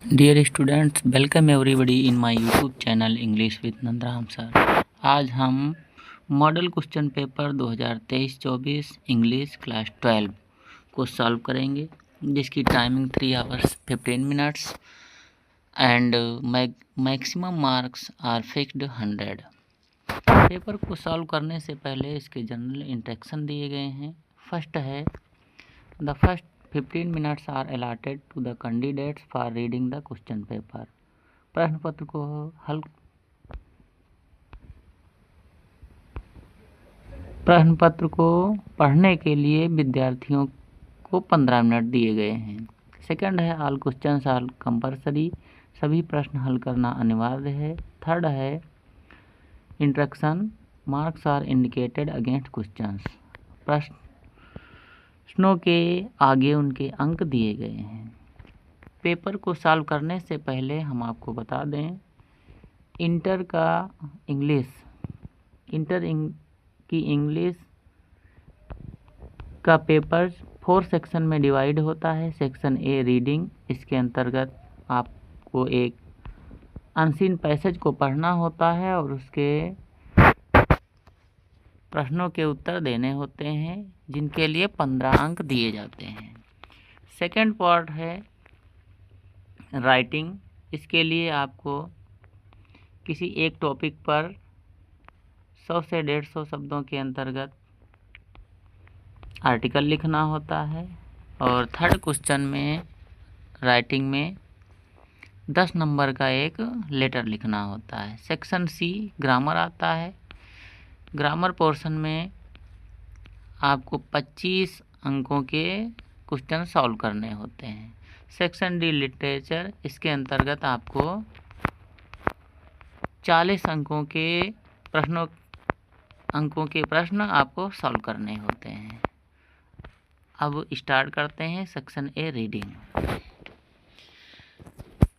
Dear students, welcome everybody in my YouTube channel English with Nandram sir. आज हम model question paper 2023-24 English class 12 को solve करेंगे, जिसकी timing 3 hours 15 minutes and maximum marks are fixed 100। Paper को solve करने से पहले इसके जनरल इंस्ट्रक्शन दिए गए हैं। फर्स्ट है, the first 15 minutes are allotted to the candidates for reading the question paper। प्रश्न पत्र को पढ़ने के लिए विद्यार्थियों को 15 मिनट दिए गए हैं। सेकंड है, ऑल क्वेश्चंस आर कंपल्सरी, सभी प्रश्न हल करना अनिवार्य है। थर्ड है, instruction, marks are indicated against questions, प्रश्नों के आगे उनके अंक दिए गए हैं। पेपर को सॉल्व करने से पहले हम आपको बता दें, इंटर की इंग्लिश का पेपर 4 सेक्शन में डिवाइड होता है। सेक्शन ए रीडिंग, इसके अंतर्गत आपको एक अनसीन पैसेज को पढ़ना होता है और उसके प्रश्नों के उत्तर देने होते हैं, जिनके लिए 15 अंक दिए जाते हैं। सेकंड पार्ट है राइटिंग। इसके लिए आपको किसी एक टॉपिक पर 100 से 150 शब्दों के अंतर्गत आर्टिकल लिखना होता है। और थर्ड क्वेश्चन में राइटिंग में 10 नंबर का एक लेटर लिखना होता है। सेक्शन सी ग्रामर आता है। ग्रामर पोर्शन में आपको 25 अंकों के क्वेश्चन सॉल्व करने होते हैं। सेक्शन डी लिटरेचर, इसके अंतर्गत आपको 40 अंकों के प्रश्न आपको सॉल्व करने होते हैं। अब स्टार्ट करते हैं section A reading.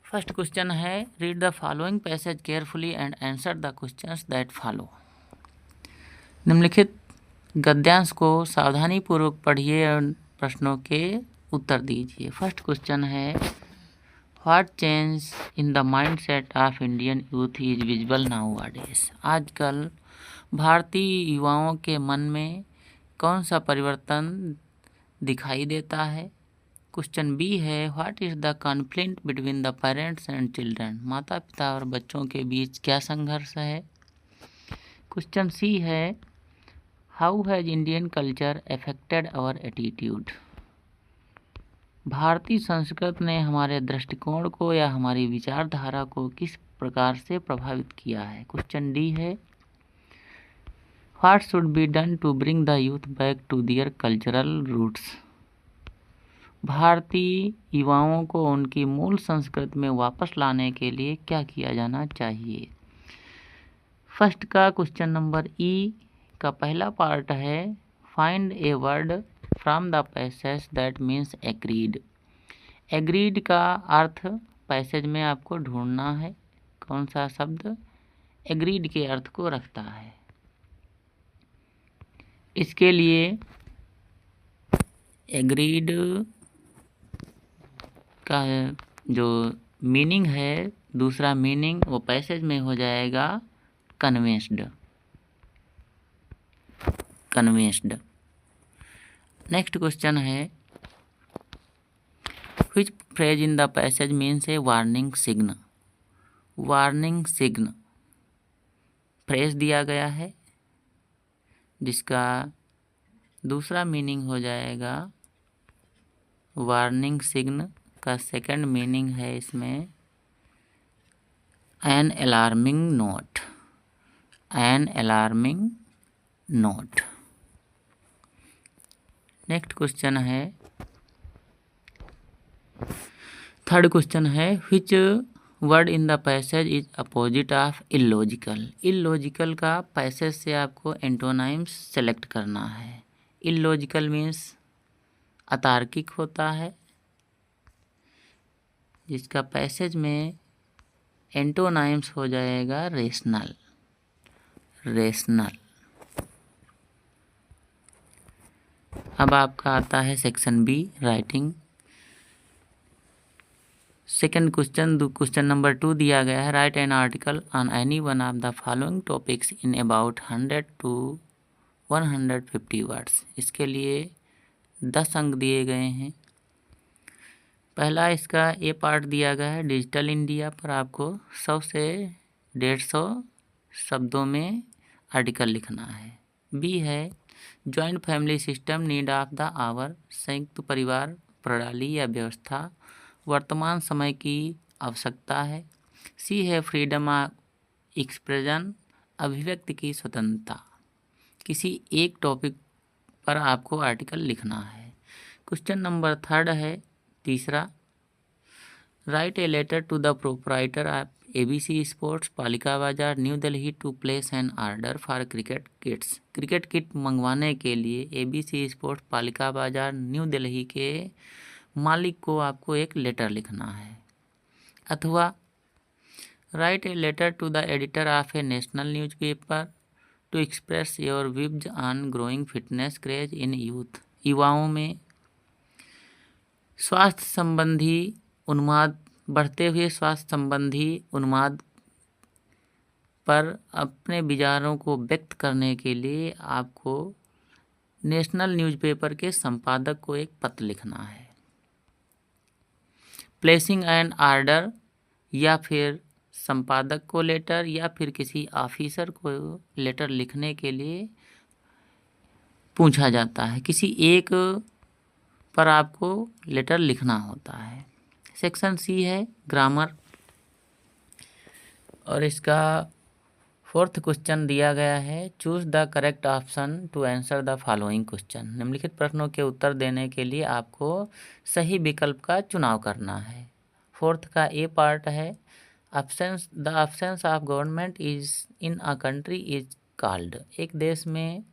First question है, read the following passage carefully and answer the questions that follow. निम्नलिखित गद्यांश को सावधानी पूर्वक पढ़िए और प्रश्नों के उत्तर दीजिए। फर्स्ट क्वेश्चन है, what change in the mindset of Indian youth is visible nowadays. आजकल भारतीय युवाओं के मन में कौन सा परिवर्तन दिखाई देता है। क्वेश्चन बी है, what is the conflict between the parents and children. माता पिता और बच्चों के बीच क्या संघर्ष है। क्वेश्चन सी है, how has Indian culture affected our attitude. भारतीय संस्कृति ने हमारे दृष्टिकोण को या हमारी विचारधारा को किस प्रकार से प्रभावित किया है। क्वेश्चन डी है, what should be done to bring the youth back to their cultural roots. भारतीय युवाओं को उनकी मूल संस्कृति में वापस लाने के लिए क्या किया जाना चाहिए। फर्स्ट का क्वेश्चन नंबर ई का पहला पार्ट है, find a word from the passage that means agreed. Agreed का अर्थ पैसेज में आपको ढूंढना है, कौन सा शब्द एग्रीड के अर्थ को रखता है। इसके लिए एग्रीड का जो मीनिंग है, दूसरा मीनिंग वो पैसेज में हो जाएगा कन्विंस्ड। नेक्स्ट क्वेश्चन है, which phrase in the passage means A warning sign. Warning sign phrase दिया गया है, जिसका दूसरा मीनिंग हो जाएगा वार्निंग सिग्न का सेकंड मीनिंग है इसमें an alarming note. An alarming note. Next question है, थर्ड क्वेश्चन है, which word in the passage is opposite of illogical. Illogical का पैसेज से आपको एंटोनाइम्स सेलेक्ट करना है। इलॉजिकल मीन्स अतार्किक होता है, जिसका पैसेज में एंटोनाइम्स हो जाएगा रेशनल। अब आपका आता है section be writing. Second question number 2 दिया गया है, right an article on any one of the following topics in about 100 to 150 words. इसके लिए 10 अंक दिए गए हैं। पहला इसका ए पार्ट दिया गया है, डिजिटल इंडिया पर आपको 100 से 150 शब्दों में आर्टिकल लिखना है। बी है joint family system need of the hour, संयुक्त परिवार प्रणाली या व्यवस्था वर्तमान समय की आवश्यकता है। सी है फ्रीडम ऑफ एक्सप्रेशन, अभिव्यक्ति की स्वतंत्रता। किसी एक टॉपिक पर आपको आर्टिकल लिखना है। क्वेश्चन नंबर 3 है, तीसरा, write a letter to the proprietor of ABC sports Palika Bazaar new Delhi to place an order for cricket kits. Cricket kit मंगवाने के लिए ABC sports Palika Bazaar new Delhi के मालिक को आपको एक लेटर लिखना है। अथवा write a letter to the editor of a national newspaper to express your views on growing fitness craze in youth. युवाओं में स्वास्थ्य संबंधी उन्माद, बढ़ते हुए स्वास्थ्य संबंधी उन्माद पर अपने विचारों को व्यक्त करने के लिए आपको नेशनल न्यूज़पेपर के संपादक को एक पत्र लिखना है। प्लेसिंग एन ऑर्डर, या फिर संपादक को लेटर या फिर किसी ऑफिसर को लेटर लिखने के लिए पूछा जाता है। किसी एक पर आपको लेटर लिखना होता है। सेक्शन सी है ग्रामर, और इसका 4th क्वेश्चन दिया गया है, choose the correct option to answer the following question. निम्नलिखित प्रश्नों के उत्तर देने के लिए आपको सही विकल्प का चुनाव करना है। 4th का ए पार्ट है, the absence of government is in a country is called. एक देश में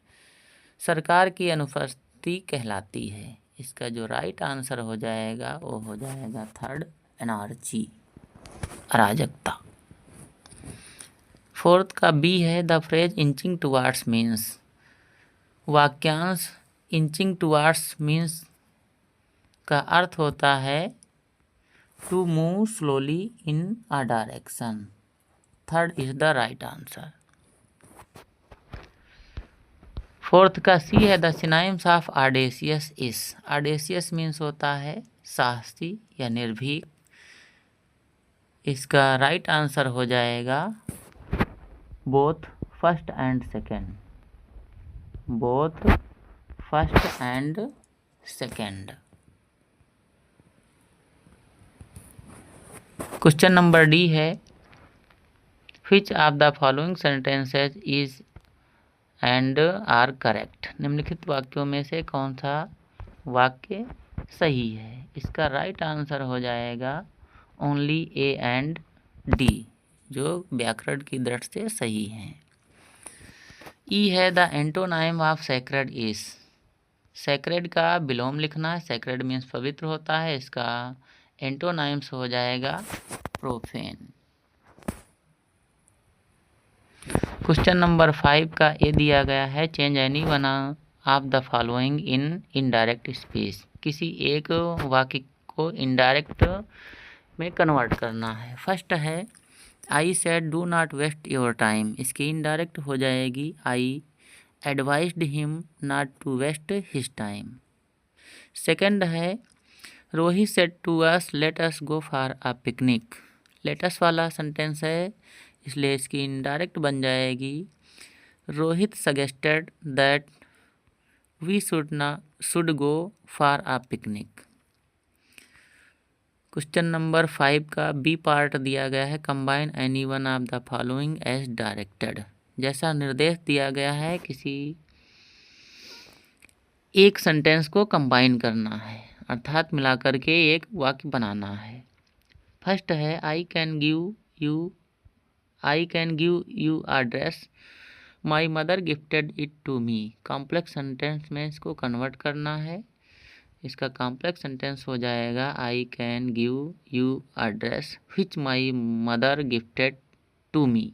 सरकार की अनुपस्थिति कहलाती है। इसका जो राइट आंसर हो जाएगा वो हो जाएगा 3rd, एनार्ची, अराजकता। 4th का बी है, the phrase inching towards means. वाक्यांश इंचिंग टुवार्ड्स मीन्स का अर्थ होता है to move slowly in a direction. 3rd is the right answer. 4th का सी है, the synonyms of audacious is. Audacious means होता है साहसी या निर्भीक। इसका राइट आंसर हो जाएगा both first and second. Both first and second. Question number D है, which of the following sentences is and are correct. निम्नलिखित वाक्यों में से कौन सा वाक्य सही है। इसका राइट आंसर हो जाएगा ओनली ए एंड डी, जो व्याकरण की दृष्टि से सही है। ई है, the antonym of sacred is. Sacred का विलोम लिखना है। सैक्रेड मीन्स पवित्र होता है। इसका एंटोनाइम्स हो जाएगा प्रोफेन। क्वेश्चन नंबर 5 का ए दिया गया है, change any one of the following in indirect speech. किसी एक वाक्य को इनडायरेक्ट में कन्वर्ट करना है। फर्स्ट है, I said do not waste your time. इसकी इनडायरेक्ट हो जाएगी I advised him not to waste his time. Second है, Rohit said to us let us go for a picnic. Let us वाला sentence है, इसलिए इसकी इनडायरेक्ट बन जाएगी Rohit suggested that we should go for a picnic. Question number 5 का B part दिया गया है, combine any one of the following as directed. जैसा निर्देश दिया गया है, किसी एक सेंटेंस को कंबाइन करना है, अर्थात मिलाकर के एक वाक्य बनाना है। फर्स्ट है, I can give you a dress, my mother gifted it to me. Complex sentence में इसको कन्वर्ट करना है। इसका कॉम्प्लेक्स सेंटेंस हो जाएगा I can give you a dress which my mother gifted to me.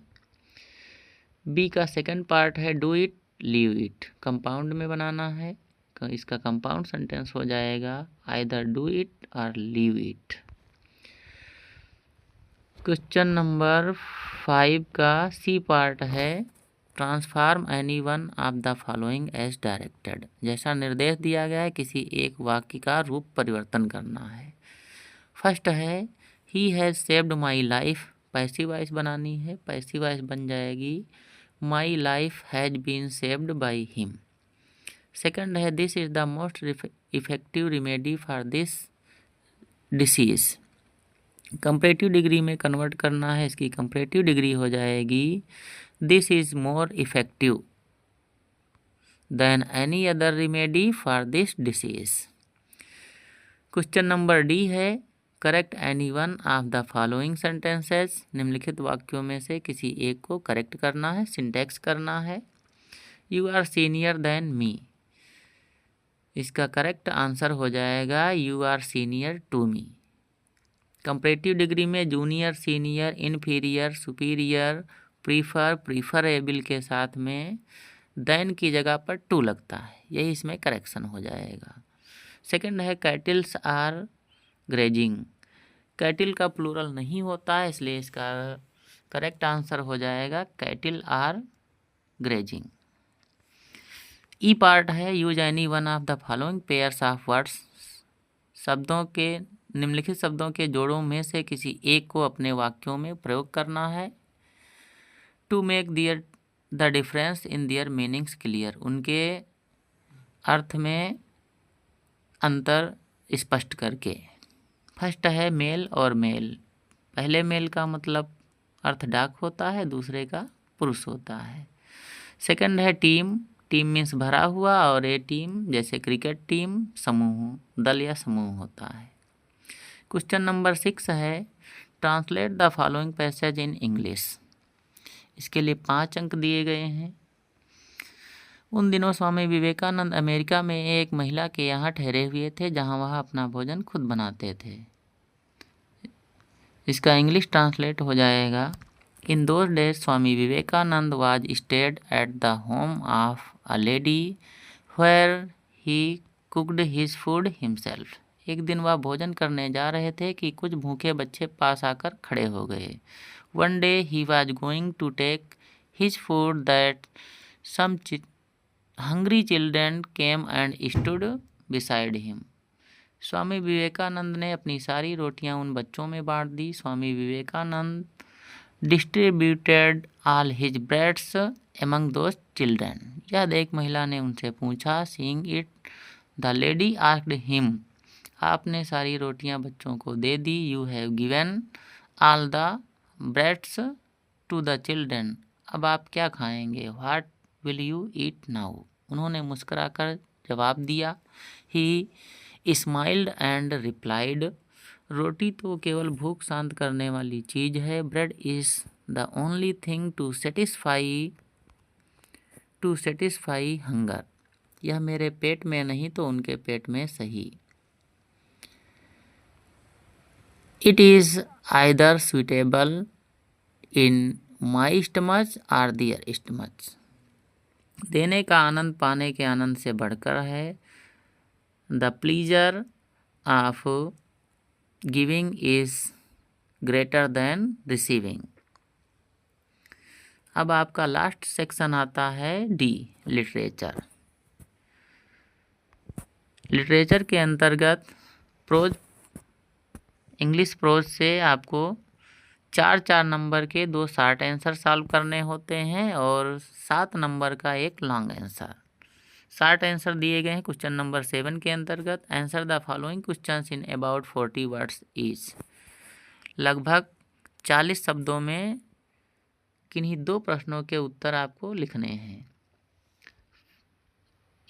B का second part है, do it leave it. Compound में बनाना है। इसका कंपाउंड सेंटेंस हो जाएगा आइदर डू इट और लीव इट। क्वेश्चन नंबर 5 का सी पार्ट है, transform any one of the following as directed. जैसा निर्देश दिया गया है किसी एक वाक्य का रूप परिवर्तन करना है। फर्स्ट है he has saved my life, passive voice बनानी है, पैसिव वॉइस बन जाएगी my life has been saved by him. Second है this is the most effective remedy for this disease. Comparative degree में कन्वर्ट करना है, इसकी कंपैरेटिव डिग्री हो जाएगी this is more effective than any other remedy for this disease. Question number D है correct any one of the following sentences. निम्नलिखित वाक्यों में से किसी एक को करेक्ट करना है, सिंटैक्स करना है। You are senior then me, इसका करेक्ट आंसर हो जाएगा you are senior to me. Comparative degree में junior, senior, inferior, superior, prefer, preferable के साथ में देन की जगह पर टू लगता है, यही इसमें करेक्शन हो जाएगा। सेकंड है कैटिल्स आर ग्रेजिंग, कैटिल का प्लूरल नहीं होता है, इसलिए इसका करेक्ट आंसर हो जाएगा cattle are grazing. E part है use any one of the following pairs of words. शब्दों के निम्नलिखित शब्दों के जोड़ों में से किसी एक को अपने वाक्यों में प्रयोग करना है। To make their the difference in their meanings clear, उनके अर्थ में अंतर स्पष्ट करके। फर्स्ट है मेल और मेल, पहले मेल का मतलब अर्थ डाक होता है, दूसरे का पुरुष होता है। सेकंड है टीम, टीम मीन्स भरा हुआ, और ए टीम जैसे क्रिकेट टीम समूह, दल या समूह होता है। क्वेश्चन नंबर 6 है translate the following passage in English. इसके लिए 5 अंक दिए गए हैं। उन दिनों स्वामी विवेकानंद अमेरिका में एक महिला के यहाँ ठहरे हुए थे जहाँ वह अपना भोजन खुद बनाते थे। इसका इंग्लिश ट्रांसलेट हो जाएगा in those days Swami Vivekananda was stayed at the home of a lady where he cooked his food himself. एक दिन वह भोजन करने जा रहे थे कि कुछ भूखे बच्चे पास आकर खड़े हो गए। One day he was going to take his food that some hungry children came and stood beside him. Swami Vivekananda ने अपनी सारी रोटियां उन बच्चों में बांट दी। Swami Vivekananda distributed all his breads among those children. यह देख महिला ने उनसे पूछा, seeing it the lady asked him, आपने सारी रोटियां बच्चों को दे दी। You have given all the breads to the children, अब आप क्या खाएंगे? What will you eat now? उन्होंने मुस्कुराकर जवाब दिया। ही स्माइल्ड एंड रिप्लाइड, रोटी तो केवल भूख शांत करने वाली चीज़ है। Bread is the only thing to satisfy hunger, यह मेरे पेट में नहीं तो उनके पेट में सही। It is either suitable in my stomach और दियर स्टमच, देने का आनंद पाने के आनंद से बढ़कर है। The pleaser of giving is greater than receiving. अब आपका लास्ट सेक्शन आता है डी, लिटरेचर। लिटरेचर के अंतर्गत प्रोज, इंग्लिश प्रोज से आपको 4 नंबर के 2 शॉर्ट आंसर सॉल्व करने होते हैं और 7 नंबर का एक लॉन्ग आंसर। शॉर्ट आंसर दिए गए हैं क्वेश्चन नंबर 7 के अंतर्गत। Answer the following questions in about 40 words each. लगभग 40 शब्दों में किन्हीं 2 प्रश्नों के उत्तर आपको लिखने हैं।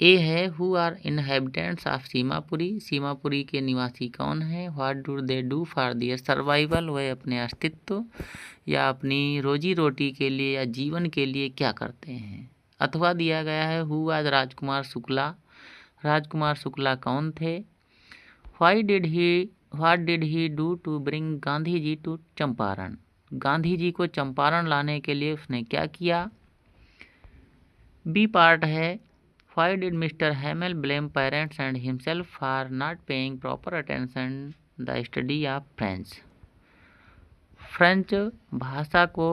ए है who are inhabitants of Seemapuri, Seemapuri के निवासी कौन हैं? What do they do for their survival, वह अपने अस्तित्व या अपनी रोजी रोटी के लिए या जीवन के लिए क्या करते हैं? अथवा दिया गया है हु आज राजकुमार शुक्ला, राजकुमार शुक्ला कौन थे? What did he do to bring Gandhi ji to Champaran, Gandhi ji को चंपारण लाने के लिए उसने क्या किया? बी पार्ट है why did mister Hamel blame parents and himself for not paying proper attention the study of French, French भाषा को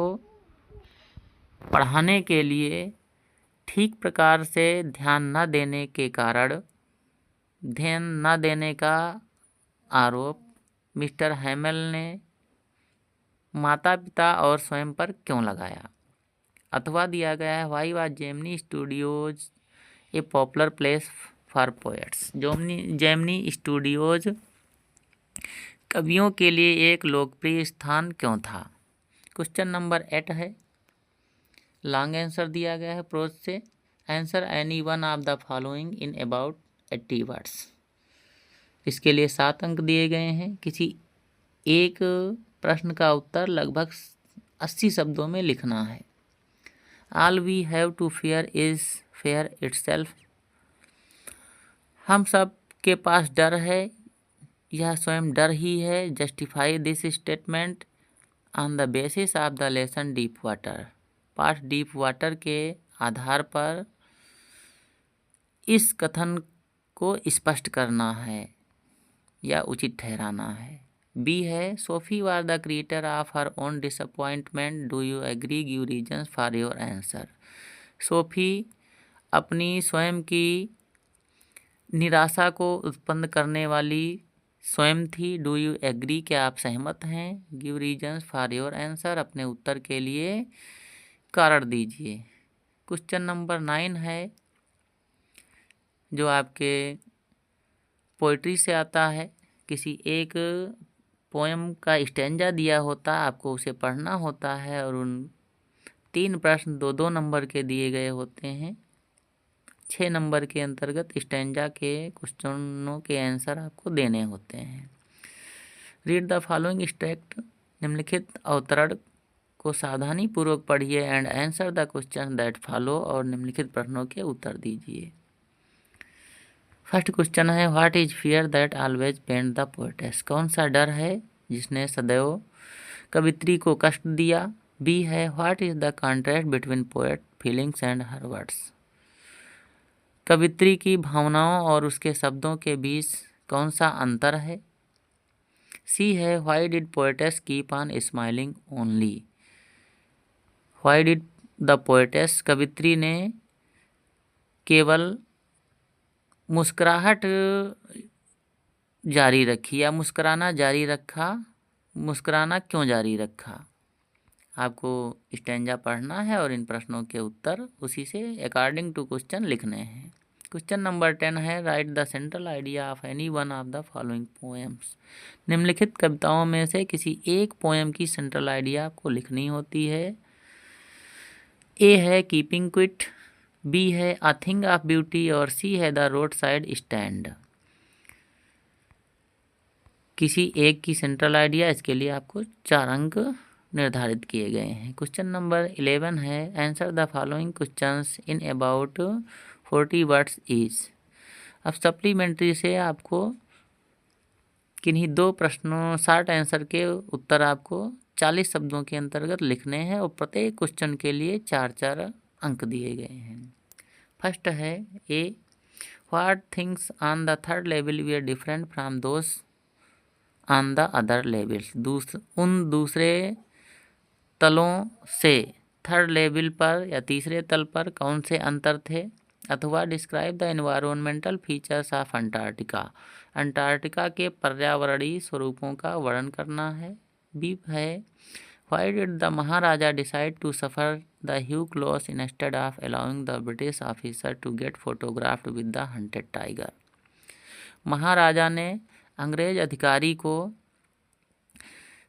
पढ़ाने के लिए ठीक प्रकार से ध्यान न देने का आरोप मिस्टर हैमेल ने माता पिता और स्वयं पर क्यों लगाया। अथवा दिया गया है why was Gemini studios A popular place for poets. Gemini studios कवियों के लिए एक लोकप्रिय स्थान क्यों था। क्वेश्चन नंबर 8 है, लॉन्ग आंसर दिया गया है प्रोज से। Answer any one of the following in about 80 words. इसके लिए 7 अंक दिए गए हैं। किसी एक प्रश्न का उत्तर लगभग 80 शब्दों में लिखना है। All we have to fear is fear itself. हम सब के पास डर है, यह स्वयं डर ही है। Justify this statement on the basis of the lesson deep water. पाठ डीप वाटर के आधार पर इस कथन को स्पष्ट करना है या उचित ठहराना है। बी है, Sophie was the creator of her own disappointment. Do you agree? Give reasons for your answer. Sophie अपनी स्वयं की निराशा को उत्पन्न करने वाली स्वयं थी। Do you agree? क्या आप सहमत हैं? Give reasons for your answer. अपने उत्तर के लिए कारण दीजिए। क्वेश्चन नंबर 9 है, जो आपके पोइट्री से आता है। किसी एक पोएम का स्टैंजा दिया होता, आपको उसे पढ़ना होता है और उन 3 प्रश्न 2-2 नंबर के दिए गए होते हैं। 6 नंबर के अंतर्गत स्टैंजा के क्वेश्चनों के आंसर आपको देने होते हैं। Read the following extract. निम्नलिखित अवतरण को सावधानी पूर्वक पढ़िए and answer the question that follow. और निम्नलिखित प्रश्नों के उत्तर दीजिए। फर्स्ट क्वेश्चन है, what is fear that always pained the poetess. कौन सा डर है जिसने सदैव कवित्री को कष्ट दिया। बी है, what is the contrast between poet feelings and her words. कवित्री की भावनाओं और उसके शब्दों के बीच कौन सा अंतर है। सी है, why did poetess keep on smiling only. Why did the poetess, कवित्री ने केवल मुस्कुराहट जारी रखी या मुस्कुराना जारी रखा। मुस्कुराना क्यों जारी रखा। आपको स्टैंजा पढ़ना है और इन प्रश्नों के उत्तर उसी से अकॉर्डिंग टू क्वेश्चन लिखने हैं। क्वेश्चन नंबर 10 है, right the central idea of any one of the following poems. निम्नलिखित कविताओं में से किसी एक पोएम की सेंट्रल आइडिया आपको लिखनी होती है। ए है, कीपिंग क्विट। बी है, अ थिंग ऑफ ब्यूटी। और सी है, द रोड साइड स्टैंड। किसी एक की सेंट्रल आइडिया, इसके लिए आपको 4 अंक निर्धारित किए गए हैं। क्वेश्चन नंबर 11 है, answer the following questions in about 40 words each. अब सप्लीमेंट्री से आपको किन्हीं 2 प्रश्नों 60 आंसर के उत्तर आपको 40 शब्दों के अंतर्गत लिखने हैं और प्रत्येक क्वेश्चन के लिए 4-4 अंक दिए गए हैं। फर्स्ट है, A, what things on the third level we are different from those on the other levels. उन दूसरे तलों से थर्ड लेवल पर या तीसरे तल पर कौन से अंतर थे। अथवा describe the environmental features of Antarctica. Antarctica के पर्यावरणीय स्वरूपों का वर्णन करना है। बी है, why did the Maharaja decide to suffer the huge loss instead of allowing the British officer to get photographed with the hunted tiger. Maharaja ने अंग्रेज अधिकारी को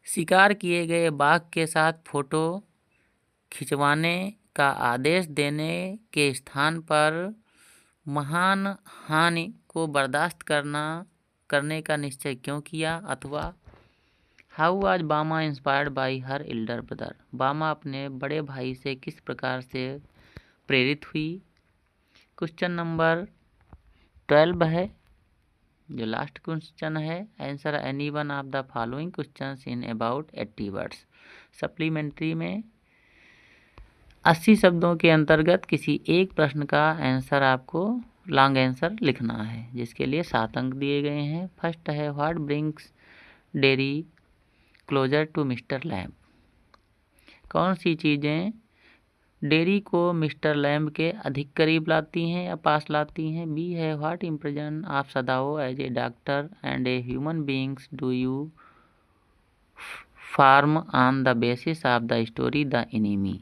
शिकार किए गए बाघ के साथ फोटो खिंचवाने का आदेश देने के स्थान पर महान हानि को बर्दाश्त करने का निश्चय क्यों किया। अथवा हाउ वाज बामा inspired by her Elder brother. बामा अपने बड़े भाई से किस प्रकार से प्रेरित हुई। क्वेश्चन नंबर 12 है, जो लास्ट क्वेश्चन है, answer any one of the following questions in about 80 words. Supplementary में 80 शब्दों के अंतर्गत किसी एक प्रश्न का आंसर आपको लॉन्ग आंसर लिखना है, जिसके लिए 7 अंक दिए गए हैं। फर्स्ट है, what brings Derry closer to Mr Lamb. कौन सी चीज़ें डेरी को मिस्टर लैम्ब के अधिक करीब लाती हैं या पास लाती हैं? बी है what impression of Sadao as a doctor and a human beings do you form on the basis of the story the enemy.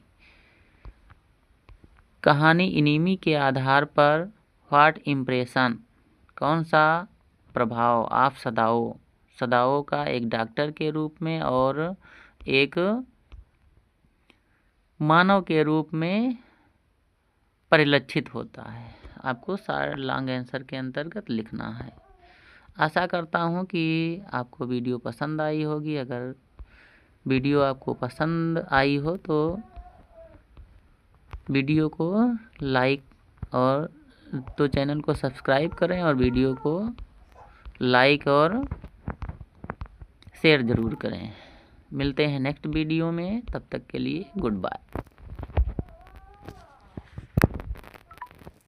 कहानी एनिमी के आधार पर व्हाट इम्प्रेशन कौन सा प्रभाव ऑफ सदाओ का एक डॉक्टर के रूप में और एक मानव के रूप में परिलक्षित होता है। आपको सारे लॉन्ग आंसर के अंतर्गत लिखना है। आशा करता हूँ कि आपको वीडियो पसंद आई होगी। अगर वीडियो आपको पसंद आई हो तो वीडियो को लाइक और तो चैनल को सब्सक्राइब करें और वीडियो को लाइक और शेयर ज़रूर करें। मिलते हैं नेक्स्ट वीडियो में, तब तक के लिए गुड बाय।